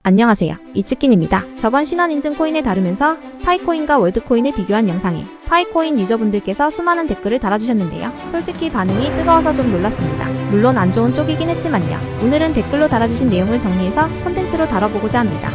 안녕하세요. 이츠킨입니다. 저번 신원인증 코인을 다루면서 파이코인과 월드코인을 비교한 영상에 파이코인 유저분들께서 수많은 댓글을 달아주셨는데요. 솔직히 반응이 뜨거워서 좀 놀랐습니다. 물론 안 좋은 쪽이긴 했지만요. 오늘은 댓글로 달아주신 내용을 정리해서 콘텐츠로 다뤄보고자 합니다.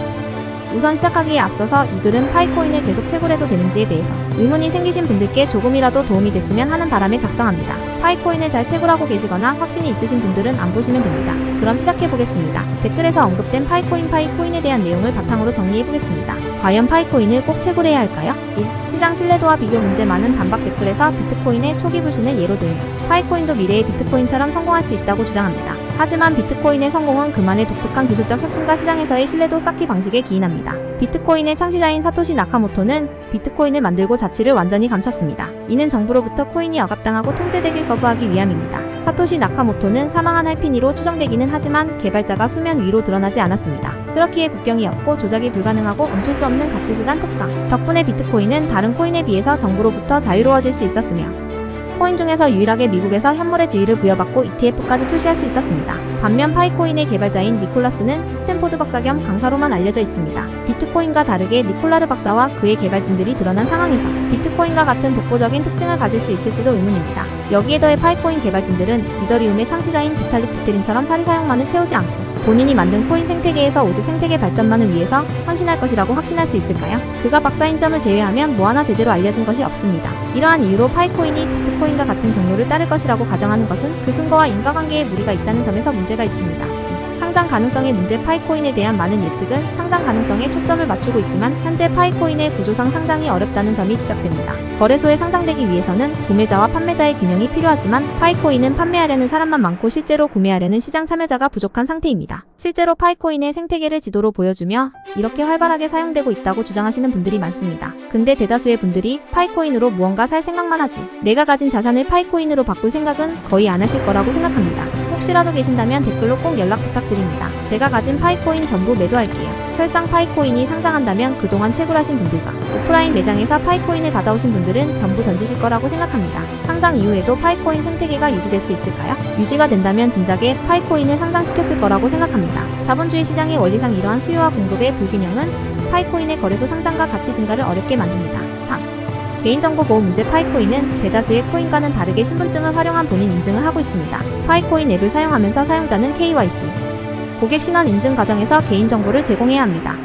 우선 시작하기에 앞서서 이 글은 파이코인을 계속 채굴해도 되는지에 대해서 의문이 생기신 분들께 조금이라도 도움이 됐으면 하는 바람에 작성합니다. 파이코인을 잘 채굴하고 계시거나 확신이 있으신 분들은 안 보시면 됩니다. 그럼 시작해보겠습니다. 댓글에서 언급된 파이코인에 대한 내용을 바탕으로 정리해보겠습니다. 과연 파이코인을 꼭 채굴해야 할까요? 1. 시장 신뢰도와 비교 문제. 많은 반박 댓글에서 비트코인의 초기 불신을 예로 들며 파이코인도 미래의 비트코인처럼 성공할 수 있다고 주장합니다. 하지만 비트코인의 성공은 그만의 독특한 기술적 혁신과 시장에서의 신뢰도 쌓기 방식에 기인합니다. 비트코인의 창시자인 사토시 나카모토는 비트코인을 만들고 자취를 완전히 감췄습니다. 이는 정부로부터 코인이 억압당하고 통제되길 거부하기 위함입니다. 사토시 나카모토는 사망한 할피니로 추정되기는 하지만 개발자가 수면 위로 드러나지 않았습니다. 그렇기에 국경이 없고 조작이 불가능하고 멈출 수 없는 가치수단 특성 덕분에 비트코인은 다른 코인에 비해서 정부로부터 자유로워질 수 있었으며 코인 중에서 유일하게 미국에서 현물의 지위를 부여받고 ETF까지 출시할 수 있었습니다. 반면 파이코인의 개발자인 니콜라스는 스탠포드 박사 겸 강사로만 알려져 있습니다. 비트코인과 다르게 니콜라르 박사와 그의 개발진들이 드러난 상황에서 비트코인과 같은 독보적인 특징을 가질 수 있을지도 의문입니다. 여기에 더해 파이코인 개발진들은 이더리움의 창시자인 비탈릭 부테린처럼 사리 사용만을 채우지 않고 본인이 만든 코인 생태계에서 오직 생태계 발전만을 위해서 헌신할 것이라고 확신할 수 있을까요? 그가 박사인 점을 제외하면 뭐 하나 제대로 알려진 것이 없습니다. 이러한 이유로 파이코인이 비트코인과 같은 경로를 따를 것이라고 가정하는 것은 그 근거와 인과관계에 무리가 있다는 점에서 문제가 있습니다. 상장 가능성의 문제. 파이코인에 대한 많은 예측은 상장 가능성에 초점을 맞추고 있지만 현재 파이코인의 구조상 상장이 어렵다는 점이 지적됩니다. 거래소에 상장되기 위해서는 구매자와 판매자의 균형이 필요하지만 파이코인은 판매하려는 사람만 많고 실제로 구매하려는 시장 참여자가 부족한 상태입니다. 실제로 파이코인의 생태계를 지도로 보여주며 이렇게 활발하게 사용되고 있다고 주장하시는 분들이 많습니다. 근데 대다수의 분들이 파이코인으로 무언가 살 생각만 하지 내가 가진 자산을 파이코인으로 바꿀 생각은 거의 안 하실 거라고 생각합니다. 혹시라도 계신다면 댓글로 꼭 연락 부탁드립니다. 제가 가진 파이코인 전부 매도할게요. 설상 파이코인이 상장한다면 그동안 채굴하신 분들과 오프라인 매장에서 파이코인을 받아오신 분들은 전부 던지실 거라고 생각합니다. 상장 이후에도 파이코인 생태계가 유지될 수 있을까요? 유지가 된다면 진작에 파이코인을 상장시켰을 거라고 생각합니다. 자본주의 시장의 원리상 이러한 수요와 공급의 불균형은 파이코인의 거래소 상장과 가치 증가를 어렵게 만듭니다. 3. 개인정보 보호 문제. 파이코인은 대다수의 코인과는 다르게 신분증을 활용한 본인 인증을 하고 있습니다. 파이코인 앱을 사용하면서 사용자는 KYC, 고객 신원 인증 과정에서 개인정보를 제공해야 합니다.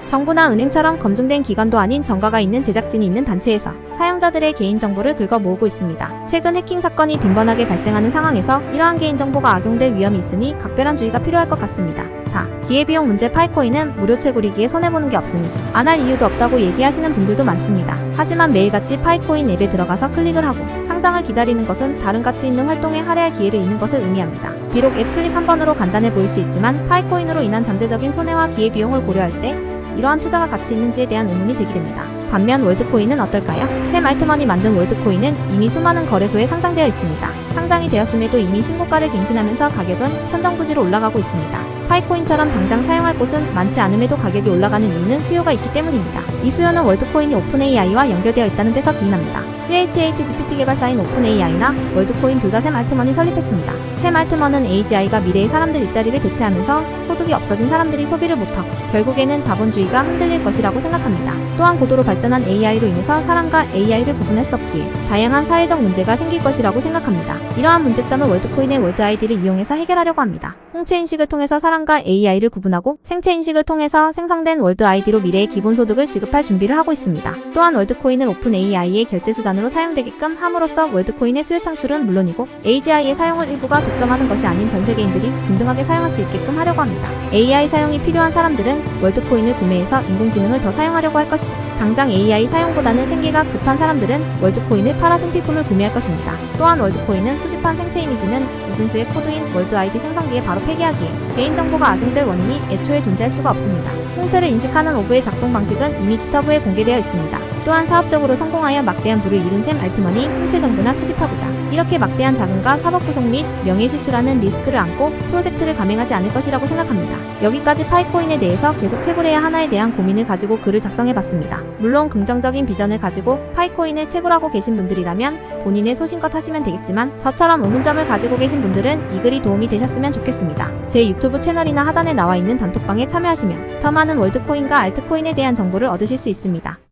정부나 은행처럼 검증된 기관도 아닌 정가가 있는 제작진이 있는 단체에서 사용자들의 개인정보를 긁어 모으고 있습니다. 최근 해킹 사건이 빈번하게 발생하는 상황에서 이러한 개인정보가 악용될 위험이 있으니 각별한 주의가 필요할 것 같습니다. 4. 기회비용 문제. 파이코인은 무료 채굴이기에 손해보는 게 없으니 안 할 이유도 없다고 얘기하시는 분들도 많습니다. 하지만 매일같이 파이코인 앱에 들어가서 클릭을 하고 상장을 기다리는 것은 다른 가치 있는 활동에 할애할 기회를 잃는 것을 의미합니다. 비록 앱 클릭 한 번으로 간단해 보일 수 있지만 파이코인으로 인한 잠재적인 손해와 기회비용을 고려할 때 이러한 투자가 가치 있는지에 대한 의문이 제기됩니다. 반면 월드코인은 어떨까요? 샘 알트먼이 만든 월드코인은 이미 수많은 거래소에 상장되어 있습니다. 상장이 되었음에도 이미 신고가를 갱신하면서 가격은 천정부지로 올라가고 있습니다. 파이코인처럼 당장 사용할 곳은 많지 않음에도 가격이 올라가는 이유는 수요가 있기 때문입니다. 이 수요는 월드코인이 오픈AI와 연결되어 있다는 데서 기인합니다. ChatGPT 개발사인 오픈AI나 월드코인 둘 다 샘 알트먼이 설립했습니다. 샘 알트먼은 AGI가 미래의 사람들 일자리를 대체하면서 소득이 없어진 사람들이 소비를 못하고 결국에는 자본주의가 흔들릴 것이라고 생각합니다. 또한 고도로 발전한 AI로 인해서 사람과 AI를 구분할 수 없기에 다양한 사회적 문제가 생길 것이라고 생각합니다. 이러한 문제점을 월드코인의 월드아이디를 이용해서 해결하려고 합니다. 홍채인식을 통해서 사람과 AI를 구분하고 생체인식을 통해서 생성된 월드아이디로 미래의 기본소득을 지급할 준비를 하고 있습니다. 또한 월드코인을 오픈AI의 결제수단으로 사용되게끔 함으로써 월드코인의 수요 창출은 물론이고 AGI의 사용을 일부가 독점하는 것이 아닌 전세계인들이平등하게 사용할 수 있게끔 하려고 합니다. AI 사용이 필요한 사람들은 월드코인을 구매해서 인공지능을 더 사용하려고 할 것이고 당장 AI 사용보다는 생계가 급한 사람들은 월드코인을 팔아 생필품을 구매할 것입니다. 또한 월드코인은 수집한 생체 이미지는 이진수의 코드인 월드아이디 생성기에 바로 폐기하기에 개인정보가 악용될 원인이 애초에 존재할 수가 없습니다. 홍채를 인식하는 오브의 작동 방식은 이미 기터브에 공개되어 있습니다. 또한 사업적으로 성공하여 막대한 부를 이룬 샘 알트먼이 홍채 정부나 수집하고자 이렇게 막대한 자금과 사법 구속 및 명예 실추라는 리스크를 안고 프로젝트를 감행하지 않을 것이라고 생각합니다. 여기까지 파이코인에 대해서 계속 채굴해야 하나에 대한 고민을 가지고 글을 작성해봤습니다. 물론 긍정적인 비전을 가지고 파이코인을 채굴하고 계신 분들이라면 본인의 소신껏 하시면 되겠지만 저처럼 의문점을 가지고 계신 분들은 이 글이 도움이 되셨으면 좋겠습니다. 제 유튜브 채널이나 하단에 나와 있는 단톡방에 참여하시면 더 많은 월드코인과 알트코인에 대한 정보를 얻으실 수 있습니다.